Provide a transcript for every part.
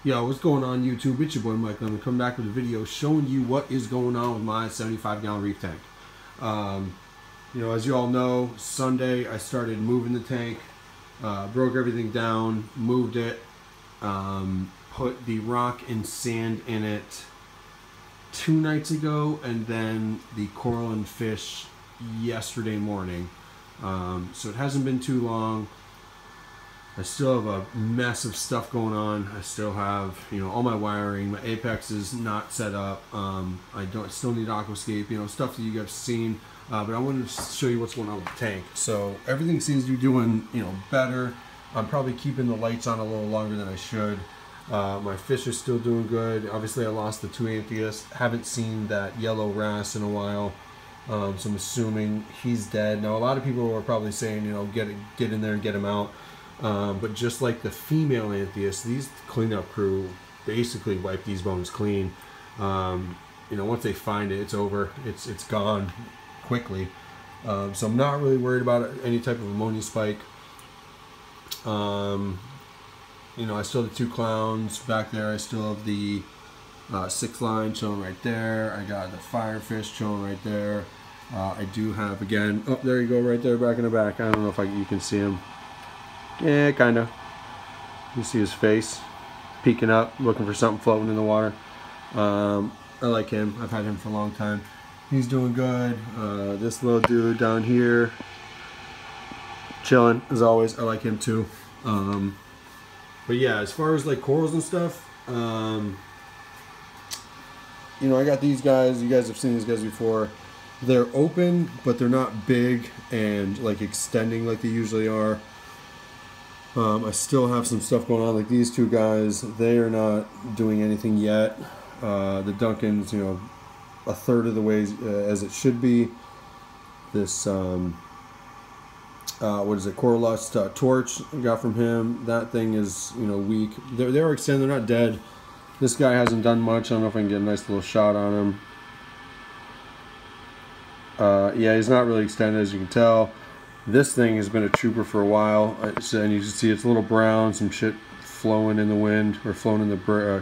Yo, what's going on YouTube? It's your boy Mike. I'm coming back with a video showing you what is going on with my 75-gallon reef tank. As you all know, Sunday I started moving the tank, broke everything down, moved it, put the rock and sand in it 2 nights ago, and then the coral and fish yesterday morning. So it hasn't been too long. I still have a mess of stuff going on. I still have, all my wiring. My apex is not set up. I still need aquascape, stuff that you guys have seen. But I wanted to show you what's going on with the tank. So everything seems to be doing, better. I'm probably keeping the lights on a little longer than I should. My fish are still doing good. Obviously, I lost the 2 Amphius. Haven't seen that yellow wrasse in a while. So I'm assuming he's dead. Now, a lot of people are probably saying, get in there and get him out. But just like the female Amphius, these cleanup crew basically wipe these bones clean. Once they find it, it's over. It's gone quickly. So I'm not really worried about any type of ammonia spike. I still have the 2 clowns back there. I still have the 6 line chilling right there. I got the firefish chilling right there. I do have, again, oh, there you go, right there back in the back. I don't know if you can see him. Yeah, kind of. You see his face peeking up, looking for something floating in the water. I like him. I've had him for a long time. He's doing good. This little dude down here, chilling as always. I like him too. But yeah, as far as like corals and stuff, I got these guys. You guys have seen these guys before. They're open, but they're not big and like extending like they usually are. I still have some stuff going on, like these 2 guys. They are not doing anything yet. The Duncan's, a third of the way as it should be. This, what is it, Coral Lust torch I got from him. That thing is, weak. They're extended, they're not dead. This guy hasn't done much. I don't know if I can get a nice little shot on him. Yeah, he's not really extended, as you can tell. This thing has been a trooper for a while, and you can see it's a little brown, some shit flowing in the wind, or flowing in the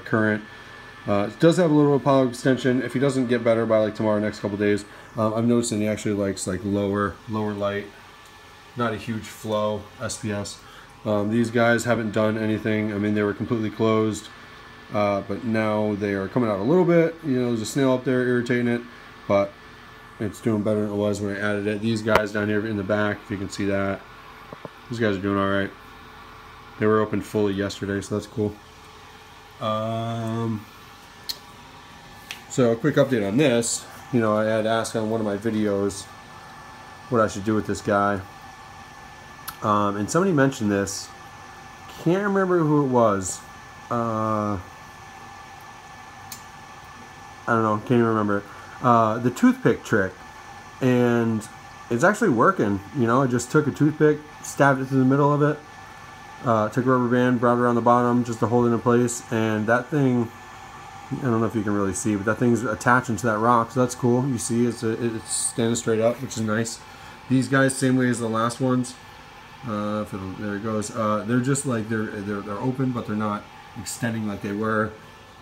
current. It does have a little bit of polyp extension. If he doesn't get better by like tomorrow, next couple days, I'm noticing he actually likes like lower light, not a huge flow SPS. These guys haven't done anything. I mean, they were completely closed, but now they are coming out a little bit. There's a snail up there irritating it, but it's doing better than it was when I added it. These guys down here in the back, if you can see that, these guys are doing all right. They were open fully yesterday, so that's cool. So a quick update on this. I had asked on one of my videos what I should do with this guy. And somebody mentioned this. Can't remember who it was. I don't know, can't even remember. The toothpick trick, and it's actually working. I just took a toothpick, stabbed it through the middle of it, took a rubber band, brought it around the bottom just to hold it in place, and that thing, I don't know if you can really see, but that thing's attaching to that rock, so that's cool. You see it's standing straight up, which is nice. These guys, same way as the last ones. There it goes. They're just like they're open, but they're not extending like they were.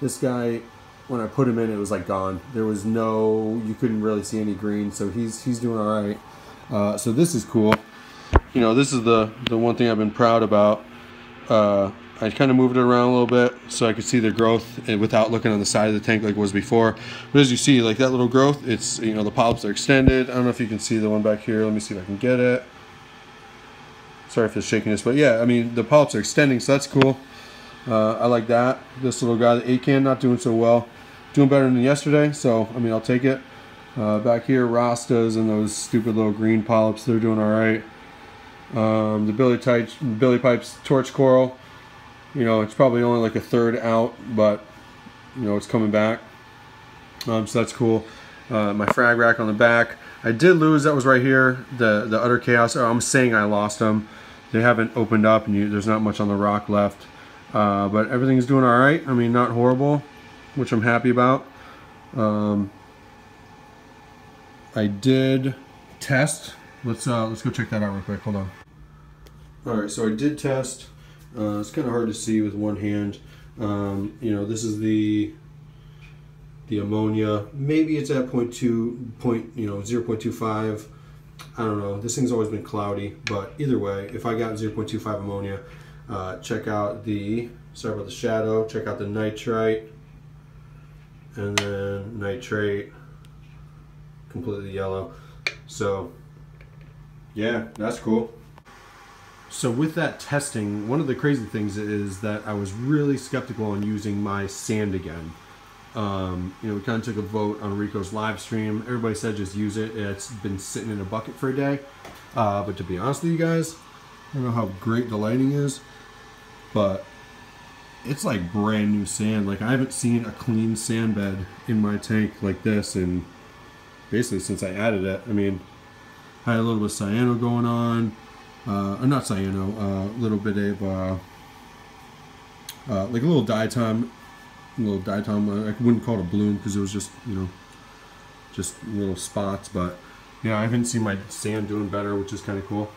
This guy, when I put him in, it was like gone. There was you couldn't really see any green, so he's doing all right. So this is cool. This is the one thing I've been proud about. I kind of moved it around a little bit so I could see the growth without looking on the side of the tank like it was before. But as you see, like that little growth, it's, the polyps are extended. I don't know if you can see the one back here. Let me see if I can get it. Sorry for the shakiness, but yeah, I mean, the polyps are extending, so that's cool. I like that. This little guy, the Acan, not doing so well. Doing better than yesterday, so I mean, I'll take it. Back here, Rastas and those stupid little green polyps, they're doing all right. The Billy Pipes torch coral, it's probably only like a third out, but it's coming back. So that's cool. My frag rack on the back, I did lose. That was right here. The utter chaos. I'm saying I lost them. They haven't opened up, and there's not much on the rock left. But everything's doing all right. I mean, not horrible, which I'm happy about. I did test. Let's go check that out real quick. Hold on. All right, so I did test. It's kind of hard to see with one hand. You know, this is the ammonia. Maybe it's at 0.25. I don't know. This thing's always been cloudy, but either way, if I got 0.25 ammonia, check out the, sorry about the shadow, check out the nitrite, and then nitrate, completely yellow. So yeah, that's cool. So with that testing, one of the crazy things is that I was really skeptical on using my sand again. You know, we kind of took a vote on Rico's live stream. Everybody said just use it. It's been sitting in a bucket for a day. But to be honest with you guys, I don't know how great the lighting is, but it's like brand new sand. Like, I haven't seen a clean sand bed in my tank like this, and basically since I added it. I mean, I had a little bit of cyano going on, or not cyano, a little bit of like a little diatom. I wouldn't call it a bloom because it was just, you know, just little spots. But yeah, I haven't seen my sand doing better, which is kind of cool.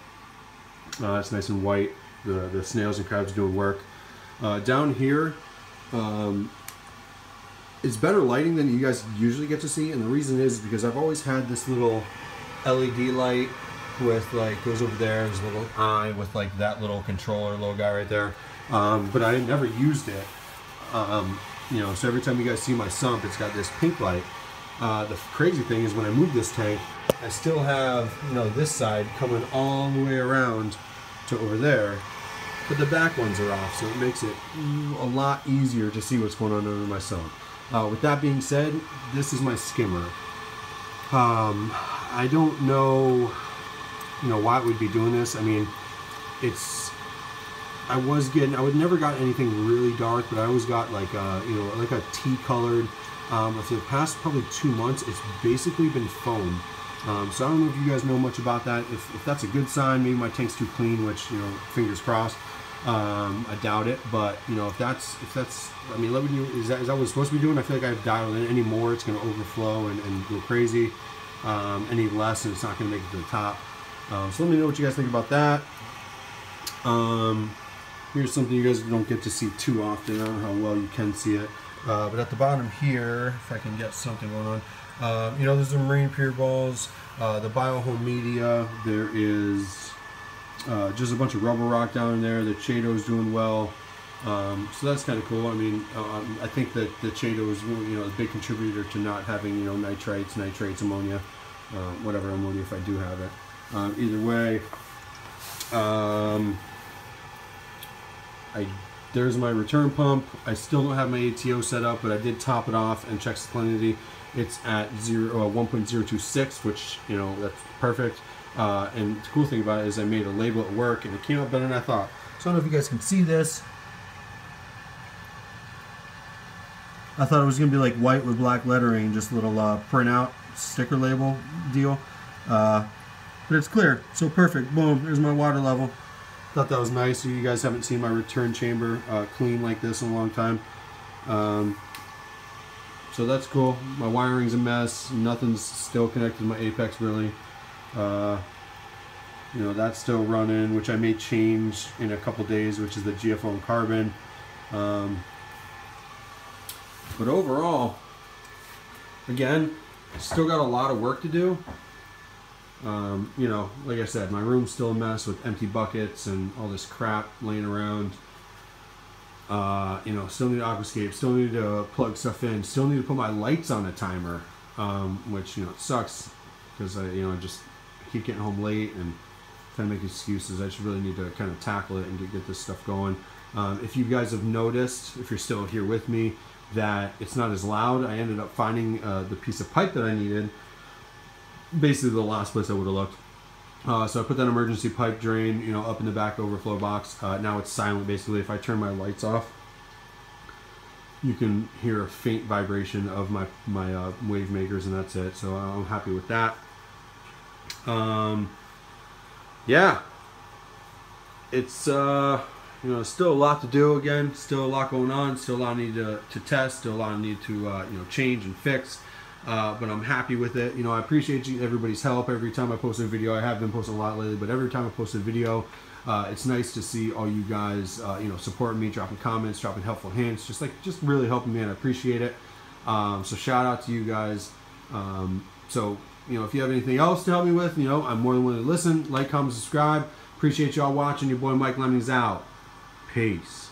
It's nice and white. The snails and crabs doing work. Down here, it's better lighting than you guys usually get to see, and the reason is because I've always had this little LED light with, like, goes over there, there's a little eye with like that little controller little guy right there, but I never used it. You know, so every time you guys see my sump, it's got this pink light. The crazy thing is when I move this tank, I still have, you know, this side coming all the way around to over there, but the back ones are off, so it makes it a lot easier to see what's going on under my sump. With that being said, this is my skimmer. I don't know, you know, why it would be doing this. I mean, I would never got anything really dark, but I always got like you know, like a tea colored. For the past probably 2 months, it's basically been foam. So I don't know if you guys know much about that. If that's a good sign, maybe my tank's too clean, which, you know, fingers crossed. I doubt it, but you know, if that's, I mean, let me know, is that what it's supposed to be doing? I feel like I've dialed in. Any more, it's going to overflow and go crazy. Any less, and it's not going to make it to the top. So let me know what you guys think about that. Here's something you guys don't get to see too often. I don't know how well you can see it, but at the bottom here, if I can get something going on, you know, there's the marine pier balls, the biohome media. There is just a bunch of rubber rock down in there. The Chado's doing well, so that's kind of cool. I mean, I think that the Chado is, you know, a big contributor to not having, you know, nitrates, ammonia, whatever ammonia if I do have it. Either way, there's my return pump. I still don't have my ATO set up, but I did top it off and check salinity. It's at 1.026, which, you know, that's perfect. And the cool thing about it is I made a label at work, and it came out better than I thought. So I don't know if you guys can see this. I thought it was going to be like white with black lettering, just a little printout sticker label deal. But it's clear, so perfect. Boom, there's my water level. Thought that was nice. You guys haven't seen my return chamber clean like this in a long time. So that's cool. My wiring's a mess. Nothing's still connected to my Apex really. You know, that's still running, which I may change in a couple days, which is the GFO and carbon. But overall, again, still got a lot of work to do. You know, like I said, my room's still a mess with empty buckets and all this crap laying around. You know, still need to aquascape, still need to plug stuff in, still need to put my lights on a timer, which, you know, it sucks because I just keep getting home late and trying to make excuses. I just really need to kind of tackle it and get this stuff going. If you guys have noticed, if you're still here with me, that it's not as loud, I ended up finding the piece of pipe that I needed. Basically the last place I would have looked. So I put that emergency pipe drain, you know, up in the back overflow box. Now it's silent basically. If I turn my lights off, you can hear a faint vibration of my wave makers, and that's it. So I'm happy with that. Yeah, it's you know, still a lot to do. Again, still a lot going on, still a lot I need to test, still a lot I need to you know, change and fix. But I'm happy with it. You know, I appreciate everybody's help every time I post a video. I have been posting a lot lately, but every time I post a video, It's nice to see all you guys, supporting me, dropping comments, dropping helpful hints, just really helping me, and I appreciate it. So shout out to you guys. So if you have anything else to help me with, I'm more than willing to listen. Like, comment, subscribe. Appreciate y'all watching. Your boy Mike Lemmings out. Peace.